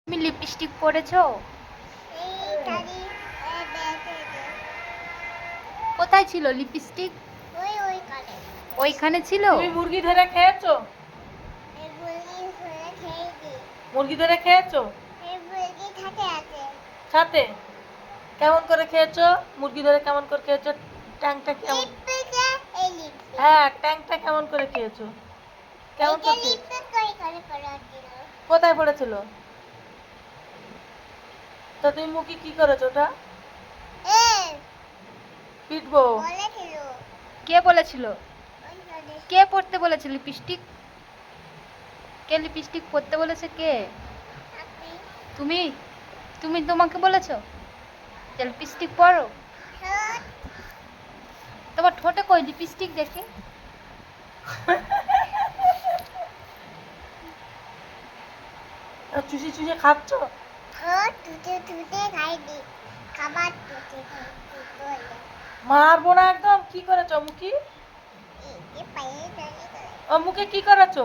তুমি লিপস্টিক পরেছো? কোথায় ছিল লিপস্টিক? ওইখানে ছিল। তুমি মুরগি ধরে খেয়েছো? মুরগি ধরে খেয়েছো? সাথে কেমন করে খেয়েছো? মুরগি ধরে কেমন করে খেয়েছো? ট্যাংটা কেমন? হ্যাঁ, ট্যাংটা কেমন করে খেয়েছো? কেমন করে খেয়েছো? কোথায় পড়েছিল? তো তুমি মুখে কি করেছো ওটা? পিটবো। কে বলেছিল? কে পরতে বলেছে লিপস্টিক? কে লিপস্টিক পরতে বলেছে? কে? তুমি? তুমি তোমাকে বলেছো যে লিপস্টিক পরো? তোমার ঠোঁটে কই লিপস্টিক দেখি? চুষে চুষে খাচ্ছো? মারবো না একদম। কি করেছো মুখি? ও মুখে কি করেছো?